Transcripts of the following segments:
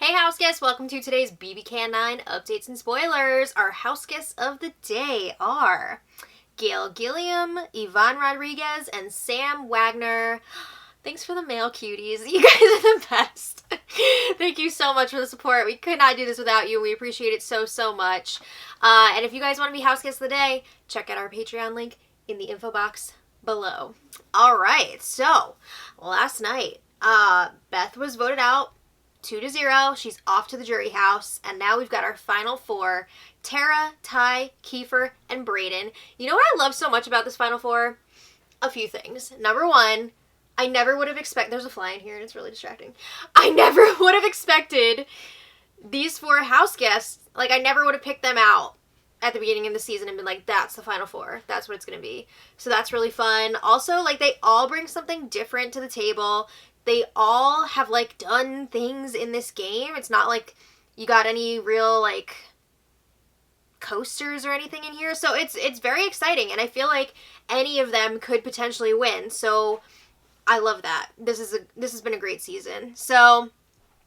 Hey house guests, welcome to today's bbcan 9 updates and spoilers. Our house guests of the day are Gail Gilliam, Yvonne Rodriguez, and Sam Wagner. Thanks for the mail, cuties. You guys are the best. Thank you so much for the support. We could not do this without you. We appreciate it so much. And if you guys want to be house guests of the day, check out our Patreon link in the info box below. All right, so last night, Beth was voted out 2-0. She's off to the jury house, and now we've got our final four: Tera, Ty, Kiefer, and Brayden. You know what I love so much about this final four? A few things. Number one, I never would have expected... There's a fly in here, and it's really distracting. I never would have expected these four house guests. Like, I never would have picked them out at the beginning of the season and been like, that's the final four. That's what it's going to be. So that's really fun. Also, like, they all bring something different to the table. They all have, like, done things in this game. It's not like you got any real, like, coasters or anything in here. So it's very exciting, and I feel like any of them could potentially win. So I love that. This has been a great season. So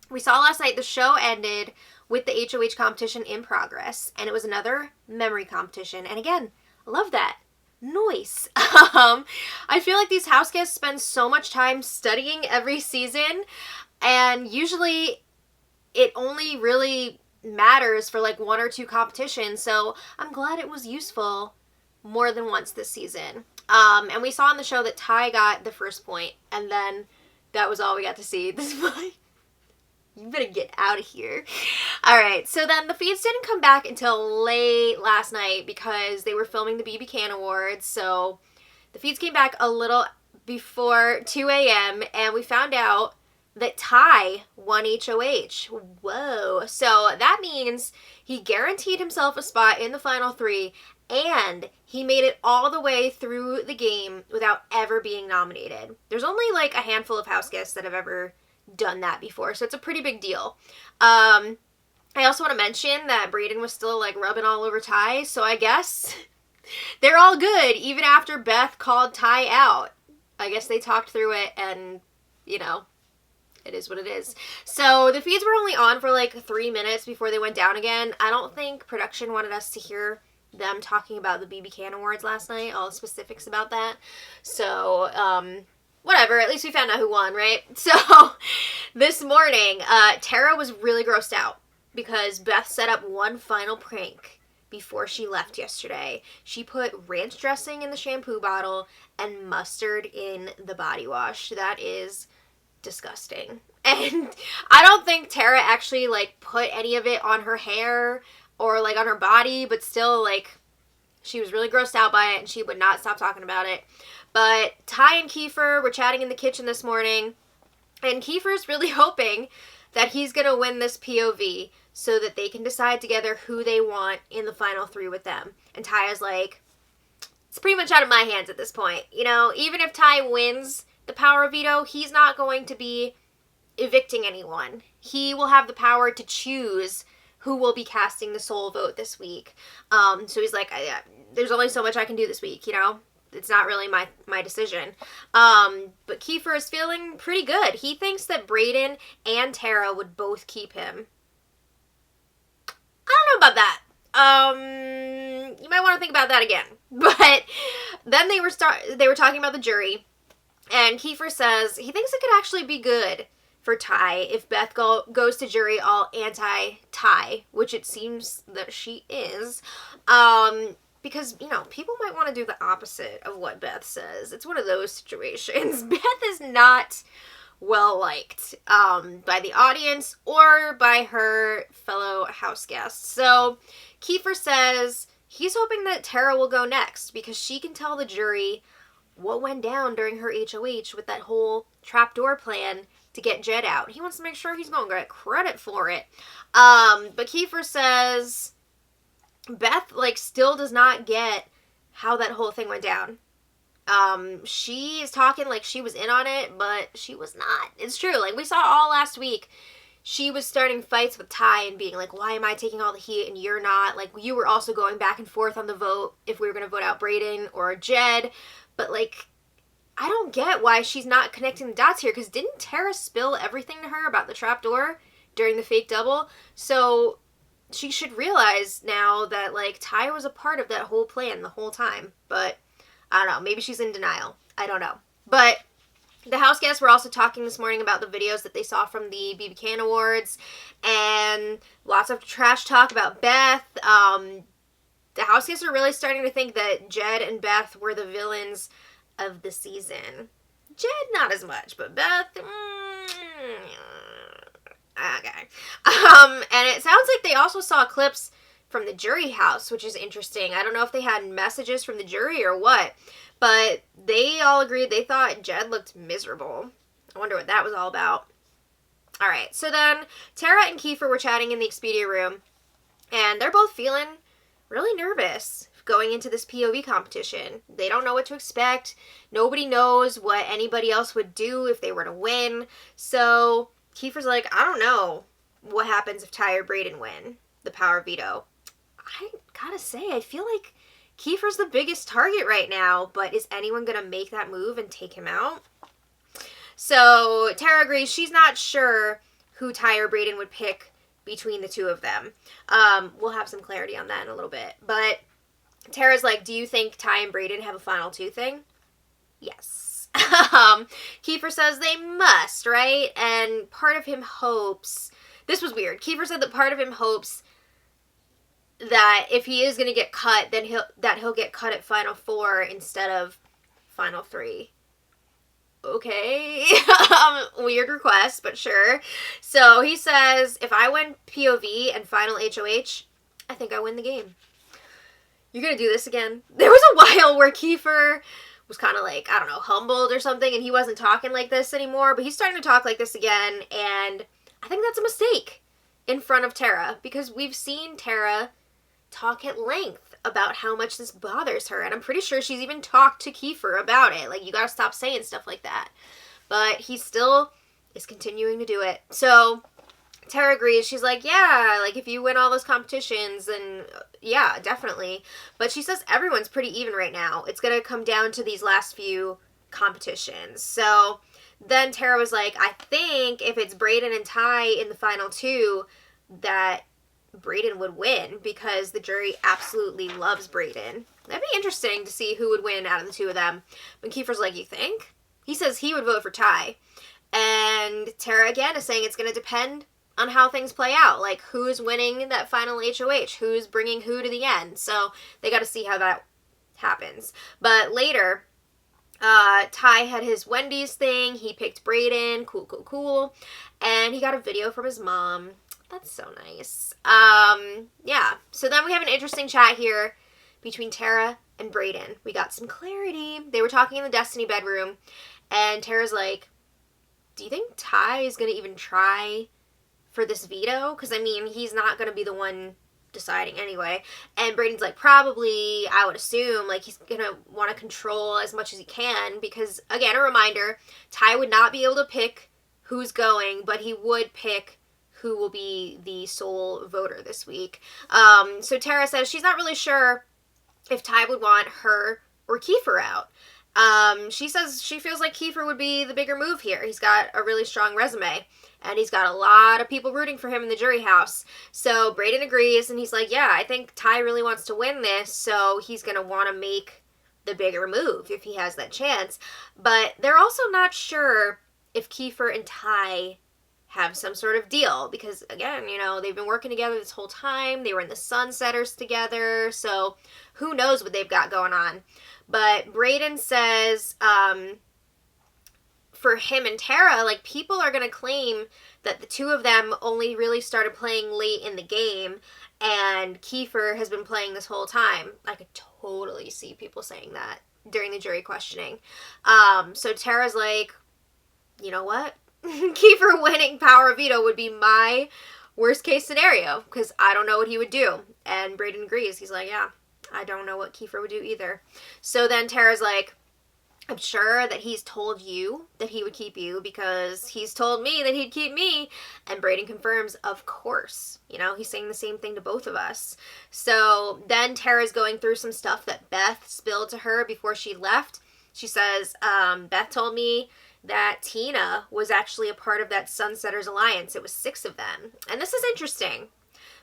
we saw last night the show ended with the HOH competition in progress, and it was another memory competition. And again, I love that. Nice. I feel like these house guests spend so much time studying every season, and usually it only really matters for like one or two competitions, so I'm glad it was useful more than once this season. And we saw on the show that Ty got the first point, and then that was all we got to see. This is why you better get out of here. Alright, so then the feeds didn't come back until late last night because they were filming the bbcan awards, so the feeds came back a little before 2 a.m. and we found out that Ty won HOH. Whoa. So that means he guaranteed himself a spot in the final three, and he made it all the way through the game without ever being nominated. There's only like a handful of house guests that have ever done that before, so it's a pretty big deal. I also want to mention that Brayden was still like rubbing all over Ty, so I guess they're all good even after Beth called Ty out. I guess they talked through it, and you know, it is what it is. So the feeds were only on for like 3 minutes before they went down again. I don't think production wanted us to hear them talking about the bbcan awards last night, all the specifics about that. So whatever, at least we found out who won, right? So this morning, Tera was really grossed out because Beth set up one final prank before she left yesterday. She put ranch dressing in the shampoo bottle and mustard in the body wash. That is disgusting. And I don't think Tera actually like put any of it on her hair or like on her body, but still, like, she was really grossed out by it and she would not stop talking about it. But Ty and Kiefer were chatting in the kitchen this morning, and Kiefer's really hoping that he's going to win this POV so that they can decide together who they want in the final three with them. And Ty is like, it's pretty much out of my hands at this point. You know, even if Ty wins the power of veto, he's not going to be evicting anyone. He will have the power to choose who will be casting the soul vote this week. So he's like, there's only so much I can do this week, you know? It's not really my decision. But Kiefer is feeling pretty good. He thinks that Brayden and Tera would both keep him. I don't know about that. You might want to think about that again. But then they were talking about the jury, and Kiefer says he thinks it could actually be good for Ty if Beth goes to jury all anti-Ty, which it seems that she is. Because, you know, people might want to do the opposite of what Beth says. It's one of those situations. Beth is not well liked by the audience or by her fellow house guests. So Kiefer says he's hoping that Tera will go next because she can tell the jury what went down during her HOH with that whole trapdoor plan to get Jed out. He wants to make sure he's going to get credit for it. But Kiefer says Beth, like, still does not get how that whole thing went down. She is talking like she was in on it, but she was not. It's true. Like, we saw all last week, she was starting fights with Ty and being like, why am I taking all the heat and you're not? Like, you were also going back and forth on the vote if we were going to vote out Brayden or Jed. But, like, I don't get why she's not connecting the dots here, because didn't Tera spill everything to her about the trapdoor during the fake double. So she should realize now that, like, Ty was a part of that whole plan the whole time. But I don't know. Maybe she's in denial. I don't know. But the house guests were also talking this morning about the videos that they saw from the bbcan awards, and lots of trash talk about Beth. The house guests are really starting to think that Jed and Beth were the villains of the season. Jed, not as much, but Beth, okay. And it sounds like they also saw clips from the jury house, which is interesting. I don't know if they had messages from the jury or what, but they all agreed they thought Jed looked miserable. I wonder what that was all about. All right, so then Tera and Kiefer were chatting in the Expedia room, and they're both feeling really nervous going into this POV competition. They don't know what to expect. Nobody knows what anybody else would do if they were to win. So Kiefer's like, I don't know what happens if Ty or Brayden win the power veto. I gotta say, I feel like Kiefer's the biggest target right now, but is anyone gonna make that move and take him out? So Tera agrees she's not sure who Ty or Brayden would pick between the two of them. We'll have some clarity on that in a little bit. But Tara's like, do you think Ty and Brayden have a final two thing? Yes. Kiefer says they must, right? And part of him hopes... This was weird. Kiefer said that part of him hopes that if he is going to get cut, then he'll get cut at Final Four instead of Final Three. Okay. Weird request, but sure. So he says, if I win POV and Final HOH, I think I win the game. You're going to do this again? There was a while where Kiefer was kind of like, I don't know, humbled or something, and he wasn't talking like this anymore, but he's starting to talk like this again, and I think that's a mistake in front of Tera, because we've seen Tera talk at length about how much this bothers her, and I'm pretty sure she's even talked to Kiefer about it. Like, you gotta stop saying stuff like that. But he still is continuing to do it. So Tera agrees. She's like, yeah, like, if you win all those competitions, then yeah, definitely. But she says everyone's pretty even right now. It's gonna come down to these last few competitions. So then Tera was like, I think if it's Brayden and Ty in the final two, that Brayden would win, because the jury absolutely loves Brayden. That'd be interesting to see who would win out of the two of them. But Kiefer's like, you think? He says he would vote for Ty. And Tera again is saying it's going to depend on how things play out. Like, who's winning that final HOH? Who's bringing who to the end? So they got to see how that happens. But later, Ty had his Wendy's thing. He picked Brayden. Cool. And he got a video from his mom. That's so nice. Yeah. So then we have an interesting chat here between Tera and Brayden. We got some clarity. They were talking in the Destiny bedroom, and Tara's like, do you think Ty is going to even try for this veto? Because, I mean, he's not going to be the one deciding anyway. And Brayden's like, probably, I would assume, like, he's going to want to control as much as he can, because, again, a reminder, Ty would not be able to pick who's going, but he would pick who will be the sole voter this week. So Tera says she's not really sure if Ty would want her or Kiefer out. She says she feels like Kiefer would be the bigger move here. He's got a really strong resume, and he's got a lot of people rooting for him in the jury house. So Brayden agrees, and he's like, yeah, I think Ty really wants to win this, so he's going to want to make the bigger move if he has that chance. But they're also not sure if Kiefer and Ty have some sort of deal, because, again, you know, they've been working together this whole time. They were in the Sunsetters together, so who knows what they've got going on. But Brayden says, for him and Tera, like, people are going to claim that the two of them only really started playing late in the game, and Kiefer has been playing this whole time. I could totally see people saying that during the jury questioning. So Tera's like, you know what? Kiefer winning power veto would be my worst case scenario, because I don't know what he would do. And Brayden agrees. He's like, yeah, I don't know what Kiefer would do either. So then Tara's like, I'm sure that he's told you that he would keep you, because he's told me that he'd keep me. And Brayden confirms, of course. You know, he's saying the same thing to both of us. So then Tara's going through some stuff that Beth spilled to her before she left. She says, Beth told me that Tina was actually a part of that Sunsetters Alliance. It was 6 of them. And this is interesting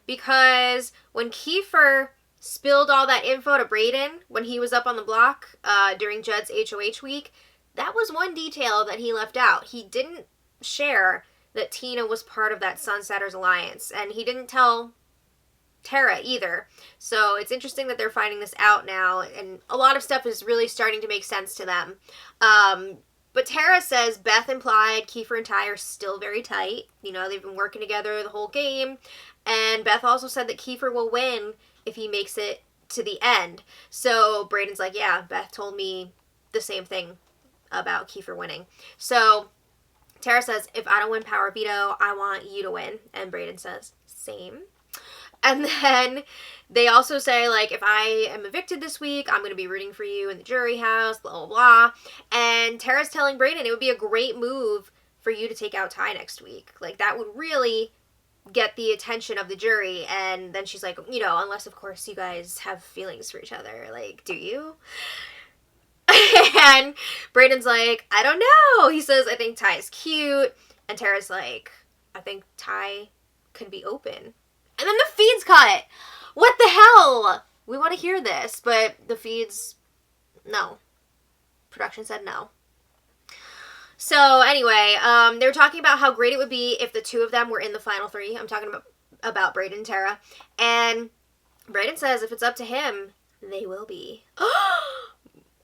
because when Kiefer spilled all that info to Brayden when he was up on the block during Judd's HOH week, that was one detail that he left out. He didn't share that Tina was part of that Sunsetters Alliance, and he didn't tell Tera either. So it's interesting that they're finding this out now, and a lot of stuff is really starting to make sense to them. But Tera says Beth implied Kiefer and Ty are still very tight. You know, they've been working together the whole game. And Beth also said that Kiefer will win if he makes it to the end. So Brayden's like, yeah, Beth told me the same thing about Kiefer winning. So Tera says, if I don't win Power Veto, I want you to win. And Brayden says, same. And then they also say, like, if I am evicted this week, I'm going to be rooting for you in the jury house, blah, blah, blah. And Tara's telling Brayden it would be a great move for you to take out Ty next week. Like, that would really get the attention of the jury. And then she's like, you know, unless, of course, you guys have feelings for each other. Like, do you? And Brayden's like, I don't know. He says, I think Ty is cute. And Tara's like, I think Ty could be open. And then the feeds cut. What the hell? We want to hear this, but the feeds, no. Production said no. So anyway, they were talking about how great it would be if the 2 of them were in the final 3. I'm talking about Brayden and Tera. And Brayden says if it's up to him, they will be.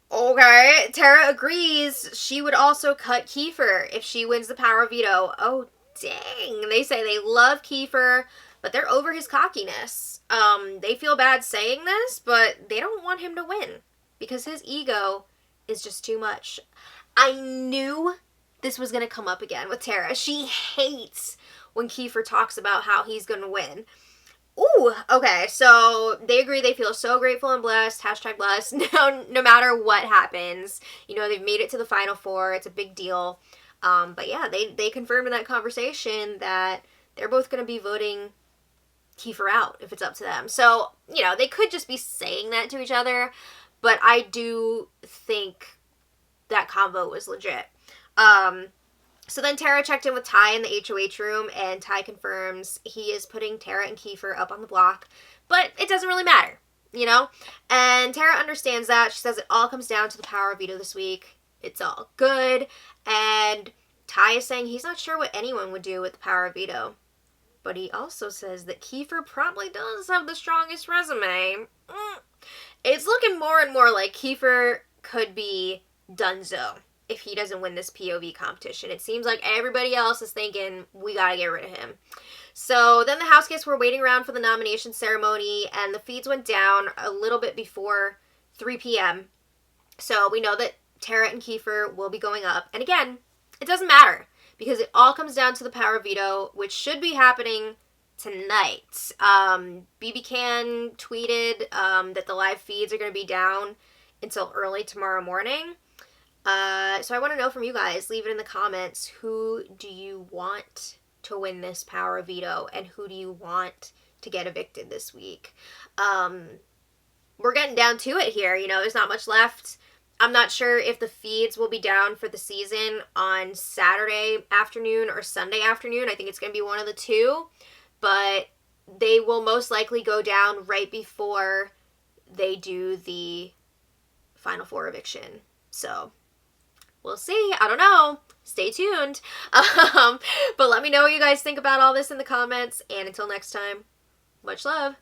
Okay, Tera agrees. She would also cut Kiefer if she wins the Power Veto. Oh, dang. They say they love Kiefer, but they're over his cockiness. They feel bad saying this, but they don't want him to win because his ego is just too much. I knew this was going to come up again with Tera. She hates when Kiefer talks about how he's going to win. Ooh, okay, so they agree they feel so grateful and blessed, hashtag blessed, no matter what happens. You know, they've made it to the final 4. It's a big deal. But yeah, they confirmed in that conversation that they're both going to be voting Kiefer out if it's up to them. So, you know, they could just be saying that to each other, but I do think that convo was legit. So then Tera checked in with Ty in the HOH room, and Ty confirms he is putting Tera and Kiefer up on the block, but it doesn't really matter, you know? And Tera understands that. She says it all comes down to the Power Veto this week. It's all good. And Ty is saying he's not sure what anyone would do with the Power Veto. But he also says that Kiefer probably does have the strongest resume. It's looking more and more like Kiefer could be donezo if he doesn't win this POV competition. It seems like everybody else is thinking, we gotta get rid of him. So then the house guests were waiting around for the nomination ceremony, and the feeds went down a little bit before 3 p.m. So we know that Tera and Kiefer will be going up. And again, it doesn't matter, because it all comes down to the Power Veto, which should be happening tonight. bbcan tweeted that the live feeds are going to be down until early tomorrow morning. So I want to know from you guys. Leave it in the comments. Who do you want to win this Power Veto, and who do you want to get evicted this week? We're getting down to it here. You know, there's not much left. I'm not sure if the feeds will be down for the season on Saturday afternoon or Sunday afternoon. I think it's going to be one of the two, but they will most likely go down right before they do the Final 4 eviction. So we'll see. I don't know. Stay tuned. But let me know what you guys think about all this in the comments. And until next time, much love.